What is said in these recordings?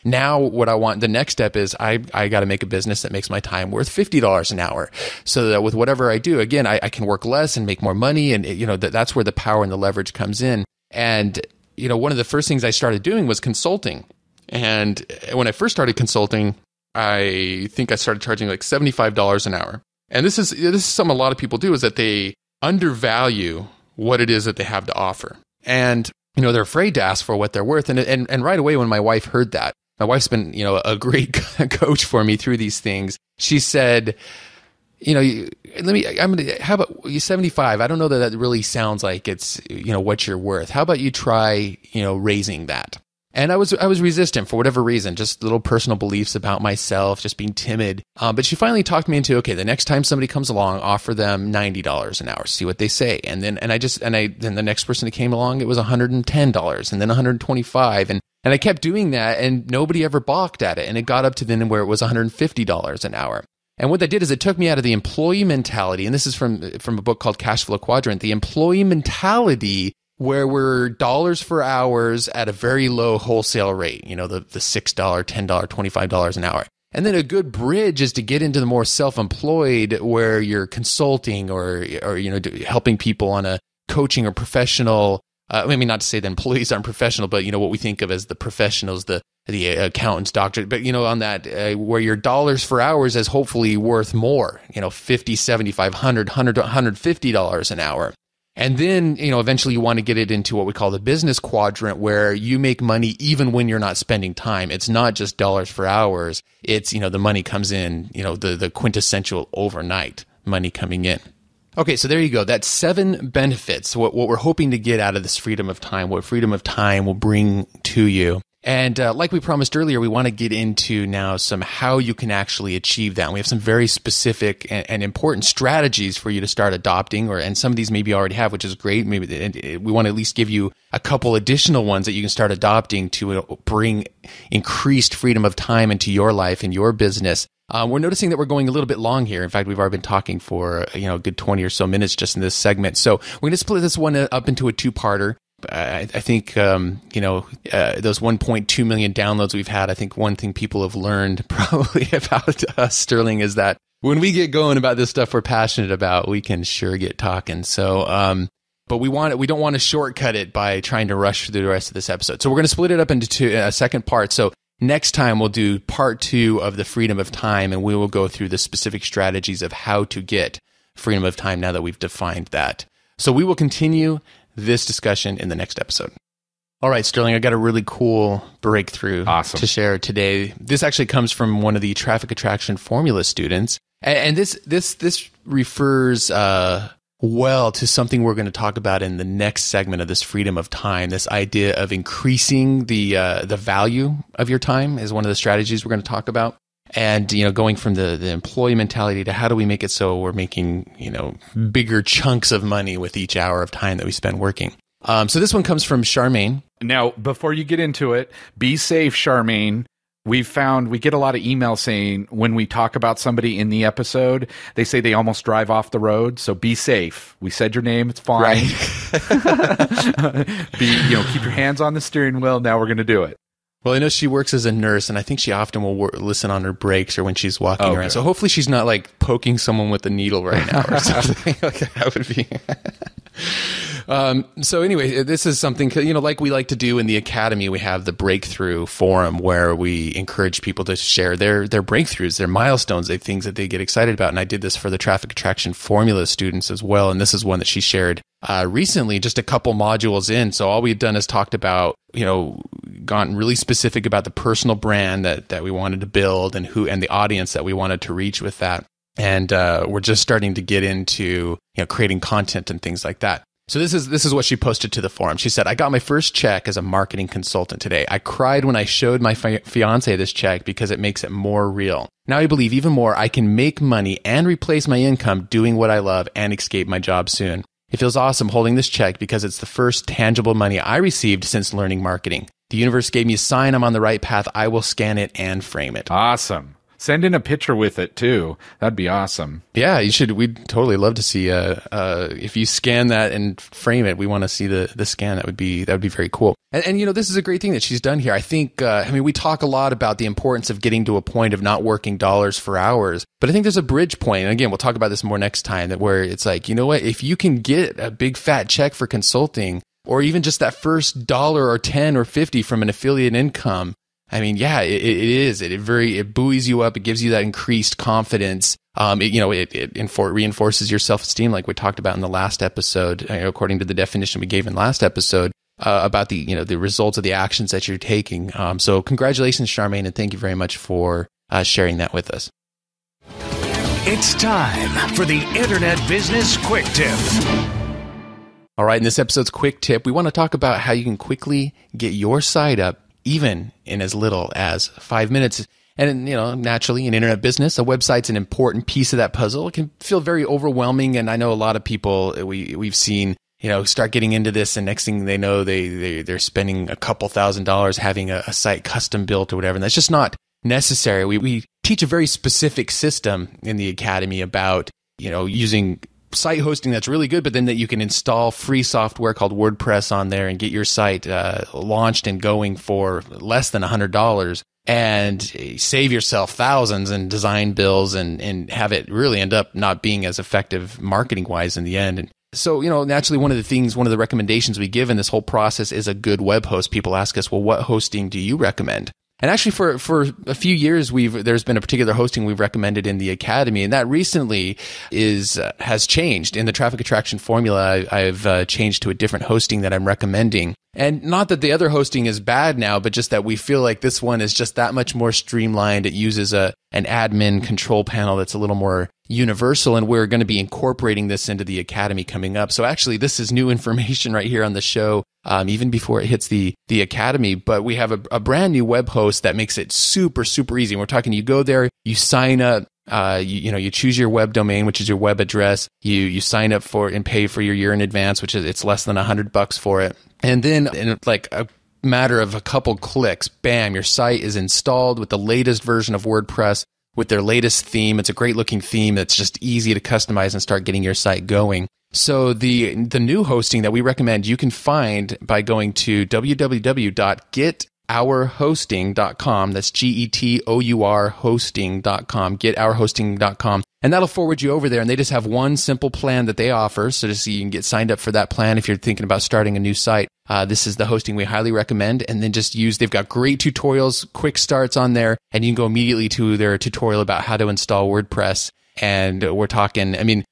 Now what I want, the next step is I got to make a business that makes my time worth $50 an hour, so that with whatever I do, again, I can work less and make more money. And, that's where the power and the leverage comes in. And, one of the first things I started doing was consulting. And when I first started consulting, I think I started charging like $75 an hour. And this is something a lot of people do, is that they undervalue what it is that they have to offer. And, they're afraid to ask for what they're worth. And right away, when my wife heard that, my wife's been, a great coach for me through these things. She said, how about you 75? I don't know that really sounds like it's, what you're worth. How about you try, raising that? And I was resistant for whatever reason, just little personal beliefs about myself, just being timid. But she finally talked me into, okay, the next time somebody comes along, offer them $90 an hour, see what they say. And then the next person that came along, it was $110 and then $125. And I kept doing that, and nobody ever balked at it. And it got up to then where it was $150 an hour. And what that did is it took me out of the employee mentality. And this is from a book called Cash Flow Quadrant, the employee mentality, where we're dollars for hours at a very low wholesale rate, the $6, $10, $25 an hour. And then a good bridge is to get into the more self-employed, where you're consulting or helping people on a coaching or professional. Not to say that employees aren't professional, but what we think of as the professionals, the accountants, doctors, but on that where your dollars for hours is hopefully worth more, $50, $75, $100, $150 an hour. And then, eventually you want to get it into what we call the business quadrant, where you make money even when you're not spending time. It's not just dollars for hours. It's, the money comes in, the quintessential overnight money coming in. Okay, so there you go. That's 7 benefits, what we're hoping to get out of this freedom of time, what freedom of time will bring to you. And like we promised earlier, we want to get into now some how you can actually achieve that. And we have some very specific and important strategies for you to start adopting, and some of these maybe you already have, which is great. Maybe we want to at least give you a couple additional ones that you can start adopting to bring increased freedom of time into your life and your business. We're noticing that we're going a little bit long here. In fact, we've already been talking for a good 20 or so minutes just in this segment. So we're going to split this one up into a 2-parter. I think, those 1.2 million downloads we've had, I think one thing people have learned probably about us, Sterling, is that when we get going about this stuff we're passionate about, we can sure get talking. So, but we don't want to shortcut it by trying to rush through the rest of this episode. So we're going to split it up into a second part. So next time we'll do part 2 of the freedom of time, and we will go through the specific strategies of how to get freedom of time now that we've defined that. So we will continue this discussion in the next episode. All right, Sterling, I got a really cool breakthrough to share today. This actually comes from one of the traffic attraction formula students. And this refers well to something we're going to talk about in the next segment of this freedom of time. This idea of increasing the value of your time is one of the strategies we're going to talk about. And, going from the employee mentality to how do we make it so we're making, bigger chunks of money with each hour of time that we spend working. So this one comes from Charmaine. Now, before you get into it, be safe, Charmaine. We get a lot of emails saying when we talk about somebody in the episode, they say they almost drive off the road. So be safe. We said your name. It's fine. Right. Keep your hands on the steering wheel. Now we're going to do it. Well, I know she works as a nurse, and I think she often will listen on her breaks or when she's walking around. So hopefully she's not like poking someone with a needle right now or something. That would be. So anyway, this is something, like we like to do in the Academy, we have the Breakthrough Forum where we encourage people to share their breakthroughs, their milestones, the things that they get excited about. And I did this for the Traffic Attraction Formula students as well. And this is one that she shared recently, just a couple modules in. So all we've done is talked about, gotten really specific about the personal brand that we wanted to build and the audience that we wanted to reach with that. And we're just starting to get into, creating content and things like that. So this is what she posted to the forum. She said, I got my first check as a marketing consultant today. I cried when I showed my fiance this check because it makes it more real. Now I believe even more I can make money and replace my income doing what I love and escape my job soon. It feels awesome holding this check because it's the first tangible money I received since learning marketing. The universe gave me a sign I'm on the right path. I will scan it and frame it. Awesome. Send in a picture with it too. That'd be awesome. Yeah, you should. We'd totally love to see if you scan that and frame it. We want to see the scan. That would be very cool. And this is a great thing that she's done here. I think we talk a lot about the importance of getting to a point of not working dollars for hours, but I think there's a bridge point. And again, we'll talk about this more next time, that where it's like, you know what, if you can get a big fat check for consulting, or even just that first $1 or 10 or 50 from an affiliate income, I mean, yeah, it buoys you up. It gives you that increased confidence. It reinforces your self-esteem, like we talked about in the last episode, according to the definition we gave in last episode, about the results of the actions that you're taking. So congratulations, Charmaine, and thank you very much for sharing that with us. It's time for the Internet Business Quick Tip. All right, in this episode's quick tip, we want to talk about how you can quickly get your site up, even in as little as 5 minutes. And, naturally, in internet business, a website's an important piece of that puzzle. It can feel very overwhelming. And I know a lot of people we've seen, start getting into this, and next thing they know, they're spending a couple $1,000s having a site custom built or whatever. And that's just not necessary. We teach a very specific system in the Academy about, using site hosting that's really good, but then that you can install free software called WordPress on there and get your site launched and going for less than $100 and save yourself thousands in design bills and have it really end up not being as effective marketing wise in the end. And so, naturally, one of the recommendations we give in this whole process is a good web host. People ask us, well, what hosting do you recommend? And actually, for a few years, there's been a particular hosting we've recommended in the Academy, and that recently has changed. In the traffic attraction formula, I've changed to a different hosting that I'm recommending. And not that the other hosting is bad now, but just that we feel like this one is just that much more streamlined. It uses an admin control panel that's a little more universal, and we're going to be incorporating this into the Academy coming up. So actually, this is new information right here on the show, even before it hits the Academy. But we have a brand new web host that makes it super, super easy. And we're talking, you go there, you sign up, you choose your web domain, which is your web address. You sign up for and pay for your year in advance, which is it's less than $100 for it. And then in like a matter of a couple clicks, bam, your site is installed with the latest version of WordPress with their latest theme. It's a great looking theme that's just easy to customize and start getting your site going. So the new hosting that we recommend you can find by going to www.getourhosting.com. That's GETOUR hosting.com, getourhosting.com. And that'll forward you over there. And they just have one simple plan that they offer. So just so you can get signed up for that plan if you're thinking about starting a new site. This is the hosting we highly recommend. And then they've got great tutorials, quick starts on there. And you can go immediately to their tutorial about how to install WordPress. And we're talking, I'm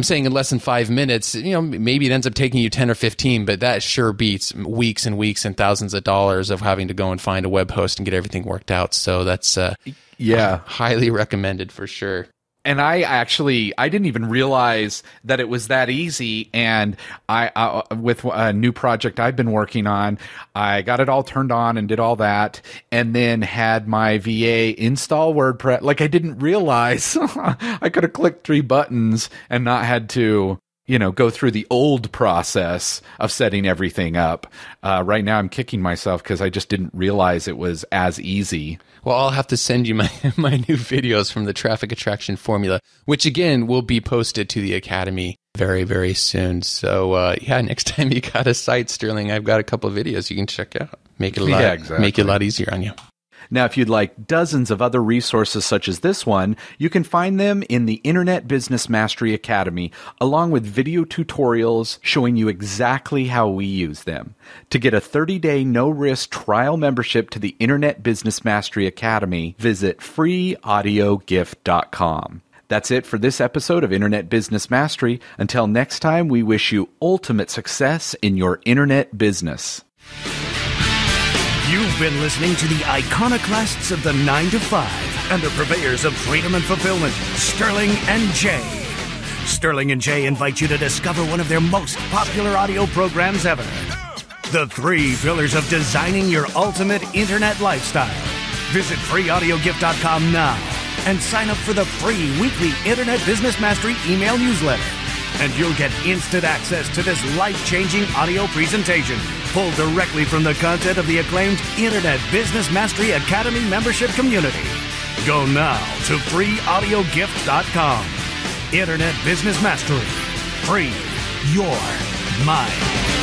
saying in less than 5 minutes, maybe it ends up taking you 10 or 15, but that sure beats weeks and weeks and thousands of dollars of having to go and find a web host and get everything worked out. So that's highly recommended for sure. And I didn't even realize that it was that easy. And I with a new project I've been working on, I got it all turned on and did all that, and then had my VA install WordPress. Like, I didn't realize I could have clicked 3 buttons and not had to, go through the old process of setting everything up. Right now I'm kicking myself because I just didn't realize it was as easy. Well, I'll have to send you my new videos from the traffic attraction formula, which again will be posted to the Academy very, very soon. So next time you got a site, Sterling, I've got a couple of videos you can check out. Make it a lot easier on you. Now, if you'd like dozens of other resources such as this one, you can find them in the Internet Business Mastery Academy, along with video tutorials showing you exactly how we use them. To get a 30-day no-risk trial membership to the Internet Business Mastery Academy, visit freeaudiogift.com. That's it for this episode of Internet Business Mastery. Until next time, we wish you ultimate success in your internet business. You've been listening to the iconoclasts of the 9 to 5 and the purveyors of freedom and fulfillment, Sterling and Jay. Sterling and Jay invite you to discover one of their most popular audio programs ever. The 3 pillars of designing your ultimate internet lifestyle. Visit freeaudiogift.com now and sign up for the free weekly Internet Business Mastery email newsletter. And you'll get instant access to this life-changing audio presentation, pulled directly from the content of the acclaimed Internet Business Mastery Academy membership community. Go now to freeaudiogift.com. Internet Business Mastery. Free your mind.